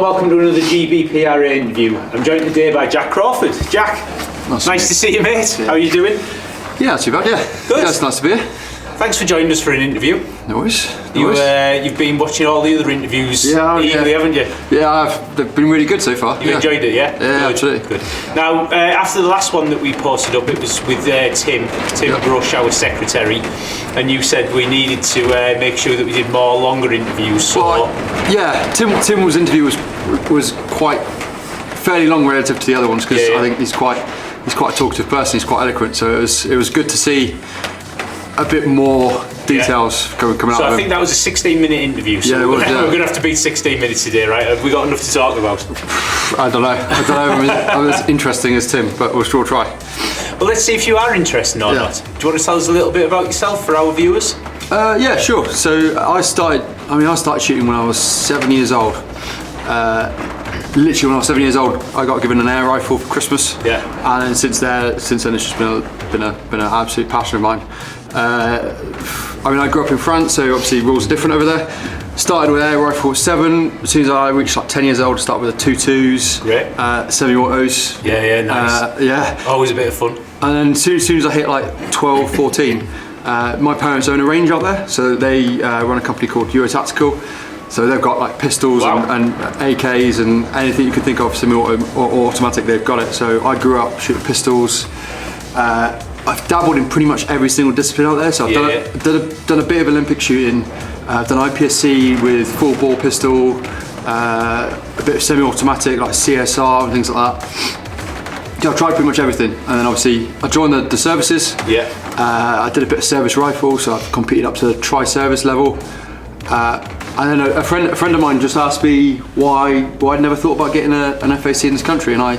welcome to another GBPRA interview. I'm joined today by Jack Crawford. Jack, nice to see you, mate. Yeah. How are you doing? Yeah, not too bad, yeah. Good. Yeah, it's nice to be here. Thanks for joining us for an interview. No worries. You've been watching all the other interviews eagerly, haven't you? Yeah, they've been really good so far. You enjoyed it, yeah? Yeah, absolutely. Good. Now, after the last one that we posted up, it was with Tim Brush, our secretary, and you said we needed to make sure that we did more longer interviews. So yeah, Tim's interview was quite fairly long relative to the other ones because I think he's quite a talkative person. He's quite eloquent, so it was good to see a bit more details coming out. So I think that was a 16-minute interview. So we're going to have to beat 16 minutes today, right? Have we got enough to talk about? I don't know. I'm as interesting as Tim, but we'll sure try. Well, let's see if you are interesting or not. Do you want to tell us a little bit about yourself for our viewers? Yeah, sure. So I started shooting when I was 7 years old. Literally when I was 7 years old, I got given an air rifle for Christmas. Yeah. And then since then, it's just been an absolute passion of mine. I grew up in France, so obviously rules are different over there. Started with air rifle at 7. As soon as I reached like 10 years old, I started with the 2.2s, semi-autos. Yeah, nice. Always a bit of fun. And then as soon as I hit like 12, 14, my parents own a range out there, so they run a company called Tactical. So they've got like pistols and AKs and anything you could think of, semi-auto or automatic, they've got it. So I grew up shooting pistols. I've dabbled in pretty much every single discipline out there. So I've done a bit of Olympic shooting. I've done IPSC with full bore pistol, a bit of semi-automatic like CSR and things like that. Yeah, I've tried pretty much everything. And then obviously I joined the services. Yeah. I did a bit of service rifle, so I've competed up to the tri-service level. And then a friend of mine just asked me why I'd never thought about getting an FAC in this country, and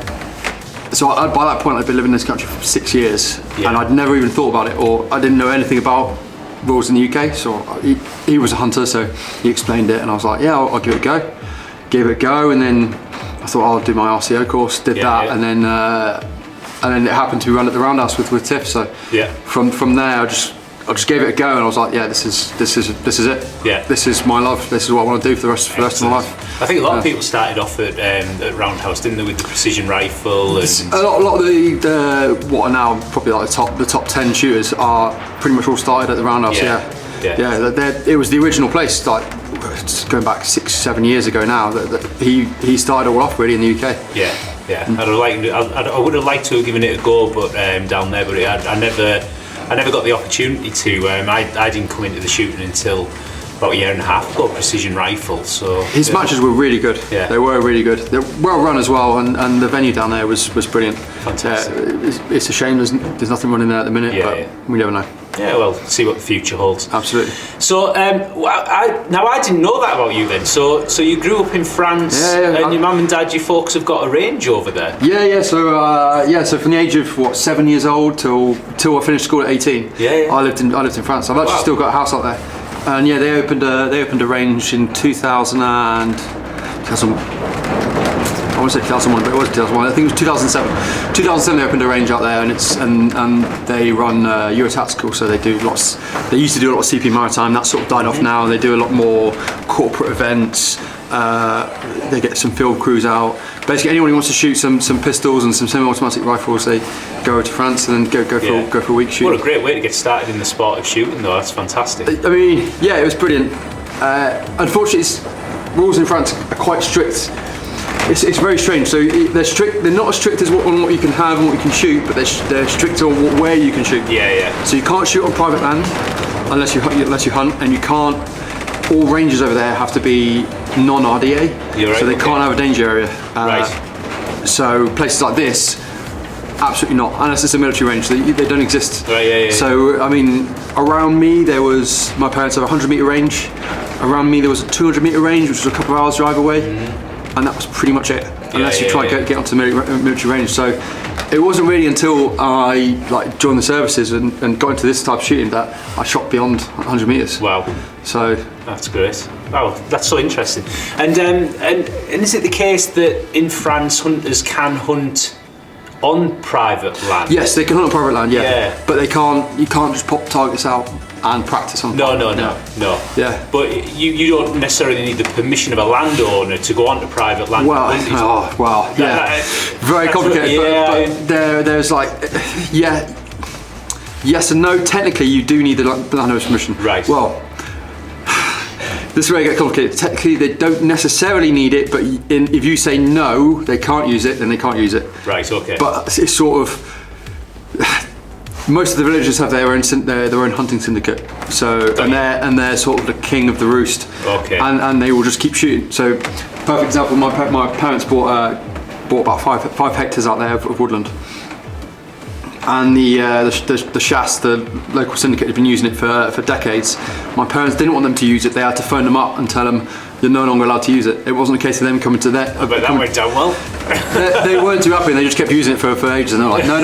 so by that point I'd been living in this country for 6 years, and I'd never even thought about it, or I didn't know anything about rules in the UK. So he was a hunter, so he explained it, and I was like, yeah, I'll give it a go. Gave it a go, and then I thought I'll do my RCO course. Did that, and then it happened to be run at the Roundhouse with Tiff. So from there I just gave it a go, and I was like, yeah, this is it. Yeah. This is my love. This is what I want to do for the rest of my life. I think a lot of people started off at Roundhouse, didn't they, with the precision rifle? And a lot of the what are now probably like the top 10 shooters are pretty much all started at the Roundhouse. It was the original place, like going back 6-7 years ago now. That he started all off really in the UK. Yeah. I would have liked to have given it a go, but down there, but I never got the opportunity to. I didn't come into the shooting until about a year and a half ago, precision rifle. So his matches were really good. Yeah. They were really good. They're well run as well, and the venue down there was brilliant. Fantastic. It's a shame there's nothing running there at the minute, but we never know. Yeah, well, see what the future holds. Absolutely. So, I didn't know that about you then. So you grew up in France, and your mum and dad, your folks have got a range over there. Yeah. So from the age of 7 years old till I finished school at 18. I lived in France. I've actually still got a house out there, and they opened a range in 2000. I want to say 2001, but it was 2001. I think it was 2007. 2007 they opened a range out there, and they run Eurotactical. So they do lots. They used to do a lot of CP Maritime. That sort of died off now. They do a lot more corporate events. They get some field crews out. Basically, anyone who wants to shoot some pistols and some semi-automatic rifles, they go to France and then go for a week shooting. What a great way to get started in the sport of shooting, though. That's fantastic. I mean, yeah, it was brilliant. Unfortunately, rules in France are quite strict. It's very strange. So they're strict. They're not as strict as on what you can have and what you can shoot, but they're strict on where you can shoot. Yeah. So you can't shoot on private land unless you hunt, and you can't. All ranges over there have to be non-RDA, so they can't have a danger area. So places like this, absolutely not, unless it's a military range. They don't exist. So I mean, around me my parents have a 100-meter range. Around me there was a 200-meter range, which was a couple of hours drive away. And that was pretty much it, unless you try to get onto military range. So it wasn't really until I joined the services and got into this type of shooting that I shot beyond 100 metres. Wow. So that's great. Wow, that's so interesting. And is it the case that in France hunters can hunt on private land? Yes, they can hunt on private land. Yeah. But you can't just pop targets out and practice on. No. Yeah. But you don't necessarily need the permission of a landowner to go onto private land. Well, yeah. Very complicated. Yeah. But there's like, yes and no. Technically, you do need the landowner's permission. Right. Well, this is where it gets complicated. Technically, they don't necessarily need it, but if you say no, they can't use it, then they can't use it. Right. Okay. But it's sort of, most of the villages have their own hunting syndicate. So and they're sort of the king of the roost. Okay. And they will just keep shooting. So, perfect example. My parents bought about 5 hectares out there of woodland. And the Shas, the local syndicate, had been using it for decades. My parents didn't want them to use it. They had to phone them up and tell them you're no longer allowed to use it. It wasn't a case of them coming to their. I bet that went down well. They weren't too happy. They just kept using it for ages. And they're like, no,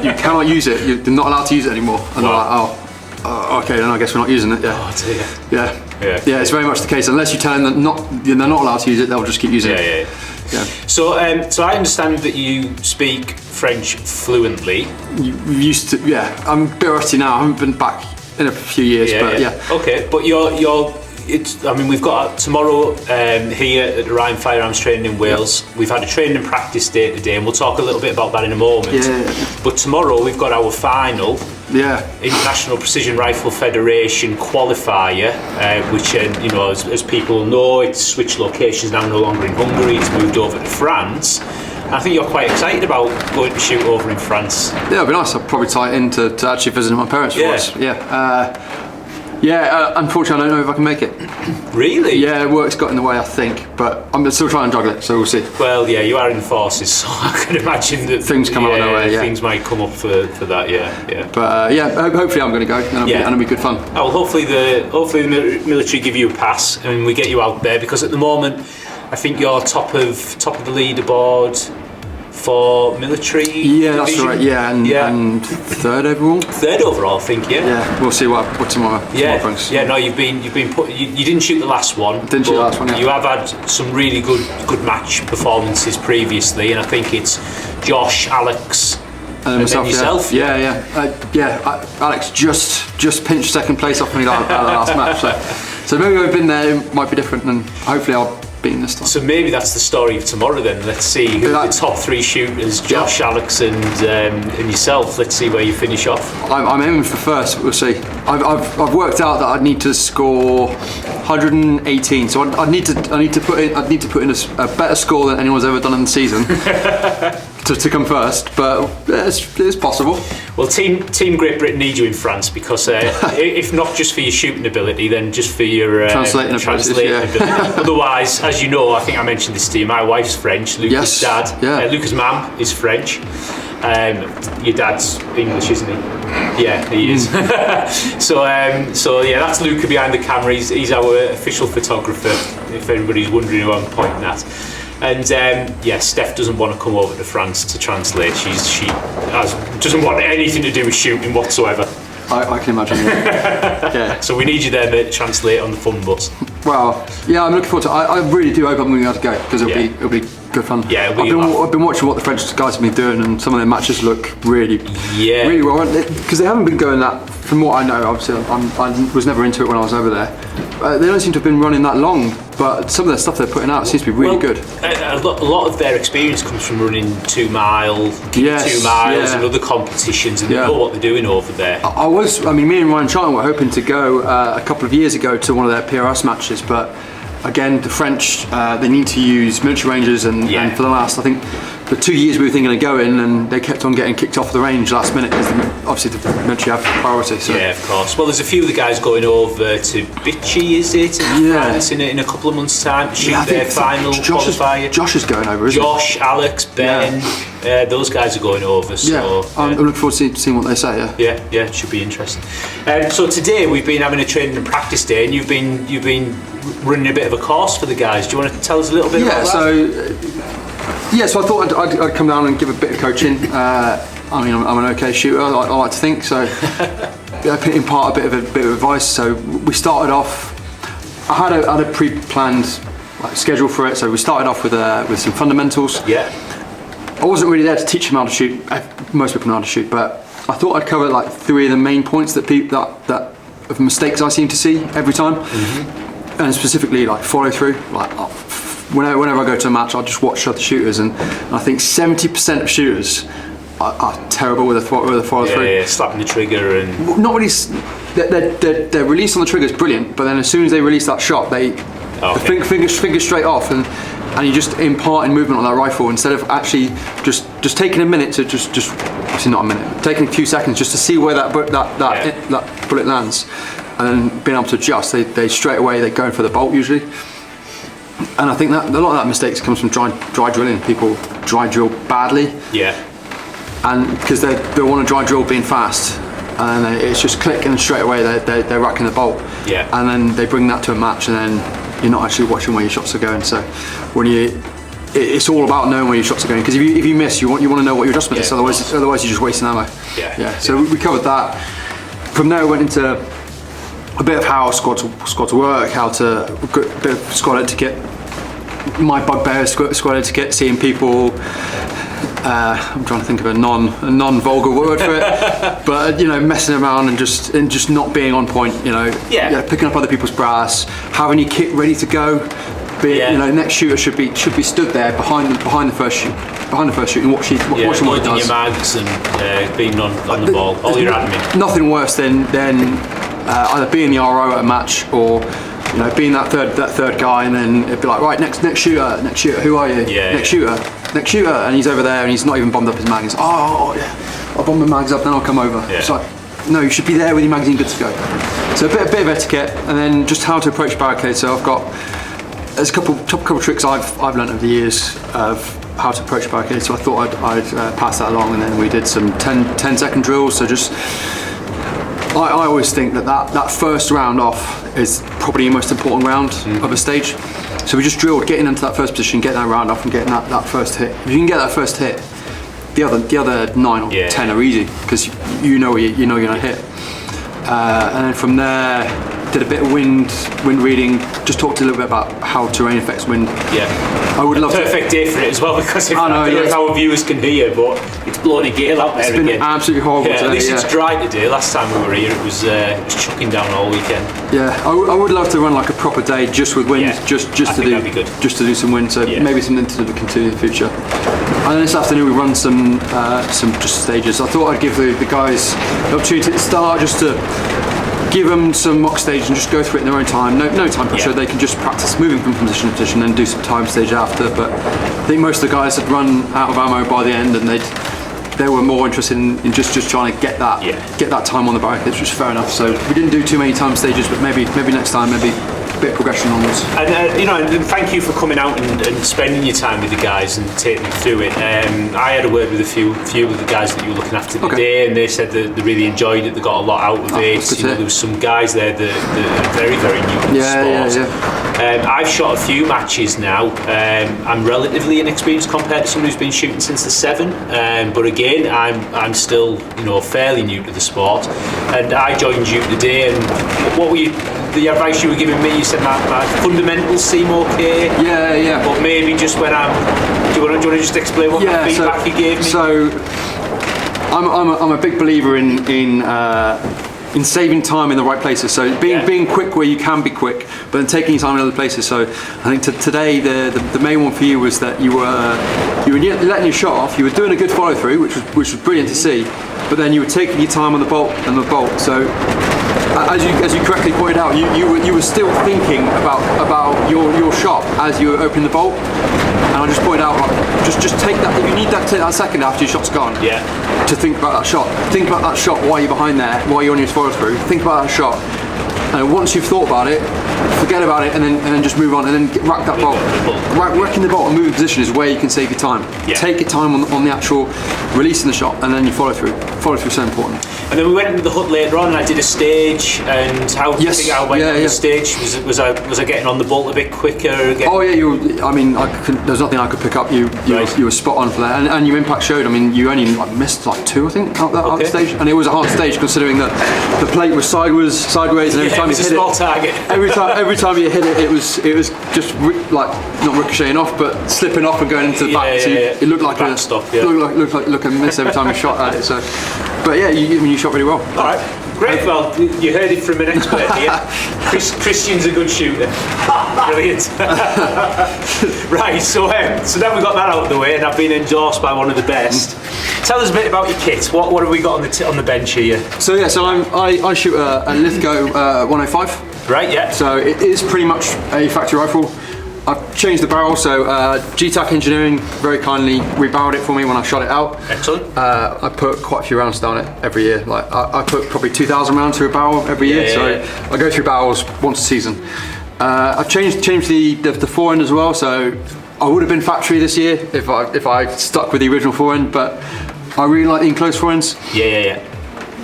you cannot use it. You're not allowed to use it anymore. And they're like, okay, then I guess we're not using it. Yeah. Oh dear. Yeah. It's very much the case. Unless you tell them that they're not allowed to use it, they'll just keep using it. Yeah. So I understand that you speak French fluently. You used to, yeah. I'm a bit rusty now. I haven't been back in a few years, but yeah. Okay, but we've got tomorrow here at Orion Firearms Training in Wales. We've had a training and practice day today, and we'll talk a little bit about that in a moment. Yeah. But tomorrow we've got our final. Yeah. International Precision Rifle Federation Qualifier, which, as people know, it's switched locations now, no longer in Hungary, it's moved over to France. And I think you're quite excited about going to shoot over in France. Yeah, it'd be nice. I'd probably tie it in to actually visit my parents for us. Unfortunately, I don't know if I can make it. Really? Yeah, work's got in the way, I think, but I'm still trying to juggle it, so we'll see. Well, yeah, you are in the forces, so I can imagine that things come out their way. Yeah, things might come up for that. Yeah. But hopefully I'm going to go, and it'll be good fun. Oh, well, hopefully the military give you a pass and we get you out there, because at the moment I think you're top of the leaderboard for military. Yeah, division. That's right. Yeah, and third overall. Third overall, I think. Yeah. Yeah, we'll see what tomorrow brings. Yeah, no, you've been put. You didn't shoot the last one. Didn't shoot the last one. Yeah. You have had some really good match performances previously, and I think it's Josh, Alex, and myself, yourself. Alex just pinched second place off me at the last match. So maybe I've been there. It might be different, and hopefully I'll. This time. So maybe that's the story of tomorrow then. Let's see who the top 3 shooters, Josh, Alex and yourself. Let's see where you finish off. I'm aiming for first, we'll see. I've worked out that I'd need to score 118, so I'd need to put in a better score than anyone's ever done in the season to come first, but it's possible. Well, Team Great Britain need you in France, because if not just for your shooting ability, then just for your translating ability. Otherwise, as you know, I think I mentioned this to you, my wife's French, Luca's dad. Yeah. Luca's mum is French. Your dad's English, isn't he? Yeah, he is. So that's Luca behind the camera. He's our official photographer, if anybody's wondering who I'm pointing at. And Steph doesn't want to come over to France to translate. She doesn't want anything to do with shooting whatsoever. I can imagine. Yeah. So we need you there, mate, to translate on the fun bus. Well, yeah, I'm looking forward to it. I really do hope I'm going to be able to go, because it'll be good fun. Yeah, I've been watching what the French guys have been doing, and some of their matches look really well. Because they haven't been going that, from what I know, obviously, I was never into it when I was over there. They don't seem to have been running that long, but some of the stuff they're putting out seems to be really good. A lot of their experience comes from running 2 mile, 2 miles and other competitions, and they know what they're doing over there. Me and Ryan Charlton were hoping to go a couple of years ago to one of their PRS matches, but again, the French, they need to use military rangers, and for the last, I think, the 2 years we were thinking of going, and they kept on getting kicked off the range last minute, because obviously the military have priority. So. Yeah, of course. Well, there's a few of the guys going over to Vichy, is it, in France in a couple of months' time to shoot their final qualifier. Josh is going over, isn't he? Josh, Alex, Ben, those guys are going over. So, I'm looking forward to seeing what they say. Yeah, it should be interesting. So today we've been having a training and practice day, and you've been running a bit of a course for the guys. Do you want to tell us a little bit about that? So I thought I'd come down and give a bit of coaching. I'm an okay shooter, I like to think, so impart a bit of advice. So we started off, I had a pre-planned schedule for it, so we started off with some fundamentals. Yeah. I wasn't really there to teach them how to shoot. Most people know how to shoot, but I thought I'd cover 3 of the main points that of mistakes I seem to see every time, and specifically like follow through. Like whenever I go to a match, I'll just watch other shooters, and I think 70% of shooters are terrible with a follow through. Yeah, slapping the trigger and not really. Their release on the trigger is brilliant, but then as soon as they release that shot, the finger straight off, and you just impart movement on that rifle instead of actually just taking a minute to just obviously not a minute, taking a few seconds just to see where that bullet lands, and then being able to adjust. They straight away they're going for the bolt usually, and I think that a lot of that mistakes comes from dry drilling. People dry drill badly. Yeah. And because they want to dry drill being fast, and it's just click and straight away they're racking the bolt. Yeah. And then they bring that to a match, and then you're not actually watching where your shots are going. So it's all about knowing where your shots are going. Because if you miss, you want to know what your adjustment is. Otherwise you're just wasting ammo. Yeah. So we covered that. From there we went into a bit of how squad to work, a bit of squad etiquette. My bugbear is squad etiquette, seeing people. I'm trying to think of a non-vulgar word for it, but messing around and just not being on point. Picking up other people's brass, having your kit ready to go. Next shooter should be stood there behind the first shoot, and watching what he does. Your mags and being on the ball, all your admin. Nothing worse than either being the RO at a match or being that third guy, and then it'd be like, right, next shooter, who are you? Next shooter, and he's over there and he's not even bombed up his mags. I'll bomb the mags up, then I'll come over. It's like, no, you should be there with your magazine good to go. So a bit of etiquette, and then just how to approach barricades. So there's a couple tricks I've learned over the years of how to approach barricades. So I thought I'd pass that along, and then we did some 10-second drills. So just I always think that first round off is probably the most important round of a stage. So we just drilled getting into that first position, getting that round off, and getting that first hit. If you can get that first hit, the other 9 or 10 are easy, because you know you're gonna hit. And then from there, did a bit of wind reading. Just talked a little bit about how terrain affects wind. Yeah, I would love perfect day for it as well, because I don't know if our viewers can hear, but it's blowing a gale out there again. It's been absolutely horrible today. At least it's dry today. Last time we were here, it was chucking down all weekend. Yeah, I would love to run like a proper day just with wind, just to do some wind. So maybe something to continue in the future. And then this afternoon we run some just stages. I thought I'd give the guys the opportunity at the start just to give them some mock stage and just go through it in their own time. No time pressure. They can just practice moving from position to position and do some time stage after. But I think most of the guys had run out of ammo by the end, and they were more interested in just trying to get that time on the barricades, which is fair enough. So we didn't do too many time stages, but maybe next time, maybe a bit of progression on this. And and thank you for coming out and spending your time with the guys and taking them through it. I had a word with a few of the guys that you were looking after today, and they said that they really enjoyed it. They got a lot out of it. There was some guys there that are very, very new to the sport. I've shot a few matches now. I'm relatively inexperienced compared to someone who's been shooting since the 7. But again, I'm still fairly new to the sport. And I joined you today. And what were the advice you were giving me? You said my fundamentals seem okay. Yeah. But maybe just when do you want to just explain what feedback you gave me? So I'm a big believer in saving time in the right places. So being quick where you can be quick, but then taking your time in other places. So I think today the main one for you was that you were letting your shot off. You were doing a good follow through, which was brilliant to see. But then you were taking your time on the bolt. So as you correctly pointed out, you were still thinking about your shot as you were opening the bolt. And I just pointed out, just take that. If you need that, take that second after your shot's gone. Yeah. To think about that shot. Think about that shot while you're behind there, while you're on your follow through. Think about that shot. And once you've thought about it, forget about it, and then just move on, and then rack that bolt. Racking the bolt and moving position is where you can save your time. Yeah. Take your time on the actual releasing the shot, and then you follow through. Follow through is so important. And then we went into the hut later on, and I did a stage. And how do you think I went on the stage? Was I getting on the bolt a bit quicker? Oh yeah, there's nothing I could pick up. You were spot on for that, and your impact showed. I mean, you only missed like 2, I think, out that stage, and it was a hard stage considering that the plate was sideways, and every time you hit it, target. every time you hit it, it was just like not ricocheting off, but slipping off and going into the back. So it looked like a miss every time you shot at it. So But yeah, you shot really well. All right. Great, well, you heard it from an expert here. Christian's a good shooter. Brilliant. Right, so now we've got that out of the way, and I've been endorsed by one of the best. Tell us a bit about your kit. What have we got on the bench here? So yeah, I shoot a Lithgow 105. Right, yeah. So it is pretty much a factory rifle. I've changed the barrel, so GTAC Engineering very kindly rebarreled it for me when I shot it out. Excellent. I put quite a few rounds down it every year. Like I put probably 2,000 rounds through a barrel every year, so I go through barrels once a season. I've changed the forend as well, so I would have been factory this year if I stuck with the original forend, but I really like the enclosed forends. Yeah.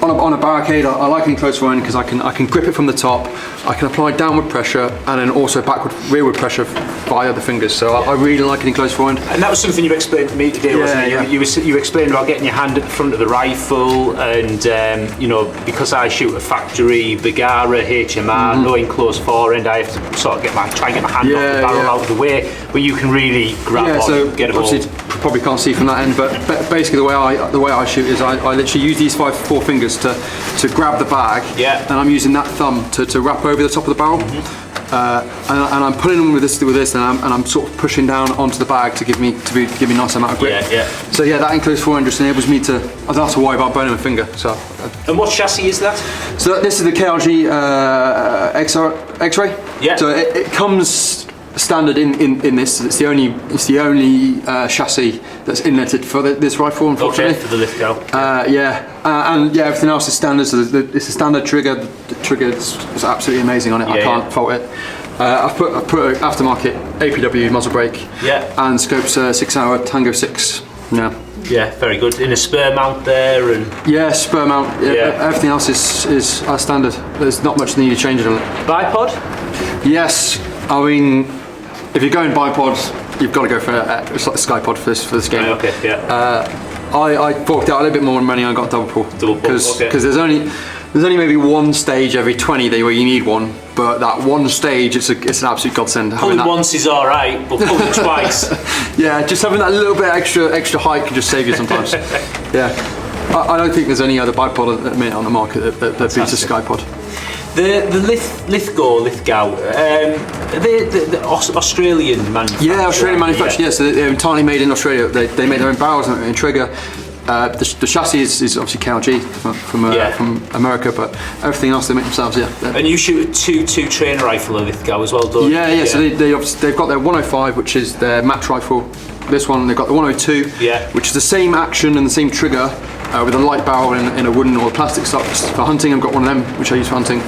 On a barricade, I like an enclosed forend because I can grip it from the top, I can apply downward pressure and then also rearward pressure via the fingers. So I really like an enclosed forend. And that was something you explained to me today, wasn't it? Yeah. You explained about getting your hand at the front of the rifle, and because I shoot a factory, Begara, HMR, no enclosed forend, I have to sort of try and get my hand off the barrel out of the way, where you can really grab on, get a hold. Probably can't see from that end, but basically the way I shoot is I literally use these four fingers to grab the bag, and I'm using that thumb to wrap over the top of the barrel, and I'm pulling them with this, and I'm sort of pushing down onto the bag to give me a nice amount of grip. So yeah, that enclosed forend just enables me to. I don't have to worry about burning my finger. So. And what chassis is that? So this is the KRG X-Ray. Yeah. So it comes standard in this. It's the only chassis that's inletted for this rifle, unfortunately. Okay, for the Lithgow. And everything else is standard. So it's a standard trigger. The trigger is absolutely amazing on it. I can't fault it. I've put an aftermarket APW muzzle brake. And Scope's 6-hour Tango 6. Yeah, very good. In a spur mount there, and spur mount. Everything else is standard. There's not much need to change it on it. Bipod? Yes, I mean, if you're going bipod, you've got to go for a Skypod for this game. Okay, I forked out a little bit more money and I got double pull. Because there's only maybe one stage every 20 where you need one, but that one stage it's an absolute godsend. Pulling once is all right, but pulling twice. Yeah, just having that little bit extra height can just save you sometimes. I don't think there's any other bipod at the minute on the market that beats a Skypod. The Lithgow, the Australian manufacturer. Yeah, Australian manufacturer. Yeah, so they're entirely made in Australia. They make their own barrels and trigger. The chassis is obviously KRG from America, but everything else they make themselves. Yeah. And you shoot a 2.2 trainer rifle at Lithgow as well, don't you? Yeah. So they've got their 105, which is their match rifle. This one they've got the 102, which is the same action and the same trigger with a light barrel in a wooden or plastic stocks. For hunting, I've got one of them, which I use for hunting.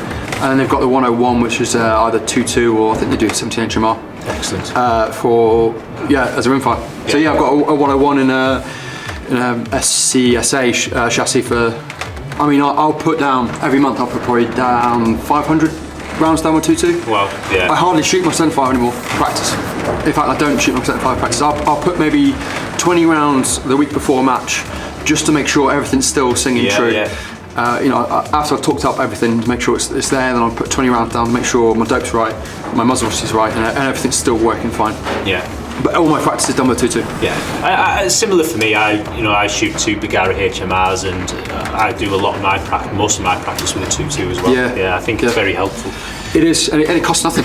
And they've got the 101, which is either 2.2 or I think they do 17 HMR. Excellent. As a rimfire. So I've got a 101 in a SCSA chassis for. I mean, I'll put down every month. I'll put probably down 500 rounds down with 2.2. Wow. Yeah. I hardly shoot my centerfire anymore for practice. In fact, I don't shoot my centerfire practice. I'll put maybe 20 rounds the week before a match, just to make sure everything's still singing true. Yeah. After I've talked up everything to make sure it's there, then I'll put 20 rounds down to make sure my dope's right, my muzzle is right, and everything's still working fine. Yeah. But all my practice is done with 2.2. Yeah. Similar for me. I shoot 2 Begara HMRs, and I do most of my practice with a 2.2 as well. Yeah. I think it's very helpful. It is, and it costs nothing.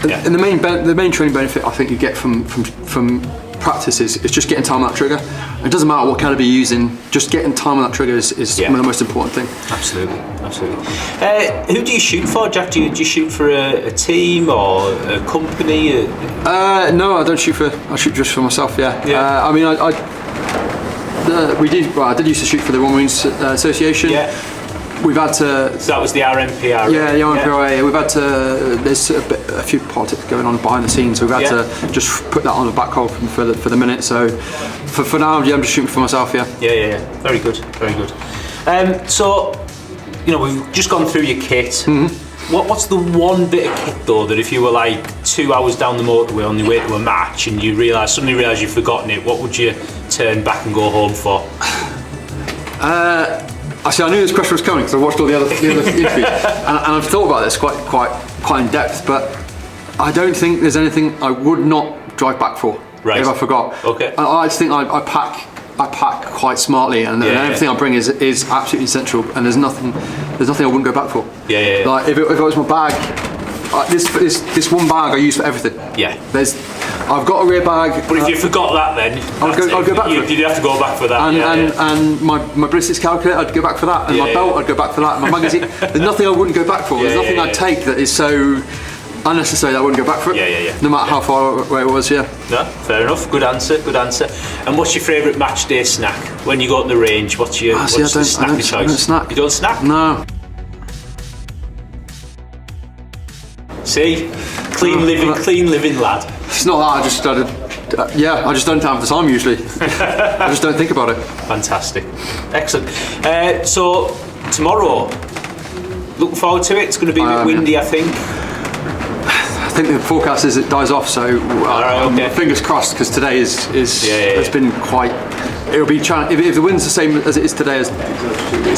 And the main training benefit I think you get from practice is just getting time on that trigger. It doesn't matter what caliber you're using, just getting time on that trigger is one of the most important things. Absolutely. Who do you shoot for, Jack? Do you shoot for a team or a company? No, I don't shoot for. I shoot just for myself. I mean, I did used to shoot for the Royal Marines Association. We've had to. So that was the RMPRA. Yeah, the RMPRA. We've had to. There's a few politics going on behind the scenes, so we've had to just put that on the back hold for the minute. So for now, I'm just shooting for myself. Yeah. Very good. So, we've just gone through your kit. What's the one bit of kit though that if you were like 2 hours down the motorway on your way to a match and you suddenly realise you've forgotten it, what would you turn back and go home for? Actually, I knew this question was coming because I watched all the other interviews, and I've thought about this quite in depth. But I don't think there's anything I would not drive back for if I forgot. Okay. I just think I pack I pack quite smartly, and everything I bring is absolutely essential. And there's nothing I wouldn't go back for. Like if it was my bag, this one bag I use for everything. I've got a rear bag. But if you forgot that, then I'll go back for it. You'd have to go back for that. And my ballistics calculator, I'd go back for that. And my belt, I'd go back for that. And my magazine, there's nothing I wouldn't go back for. There's nothing I'd take that is so unnecessary that I wouldn't go back for it. No matter how far away it was. No, fair enough. Good answer. And what's your favourite match day snack when you go to the range? What's your snack of choice? I don't snack. You don't snack? No. See, clean living lad. It's not that. I just don't have the time usually. I just don't think about it. Fantastic, excellent. So tomorrow, looking forward to it. It's going to be a bit windy, I think. I think the forecast is it dies off, so fingers crossed, because today has been quite. It'll be challenging. If the wind's the same as it is today, it's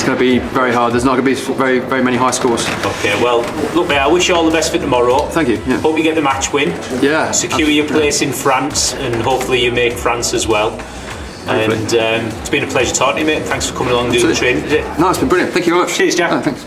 going to be very hard. There's not going to be very many high scores. Okay, well, look, mate, I wish you all the best for tomorrow. Thank you. Yeah. Hope you get the match win. Yeah. Secure your place in France, and hopefully you make France as well. Hopefully. And it's been a pleasure talking to you, mate. Thanks for coming along and doing the training today. No, it's been brilliant. Thank you very much. Cheers, Jack. Thanks.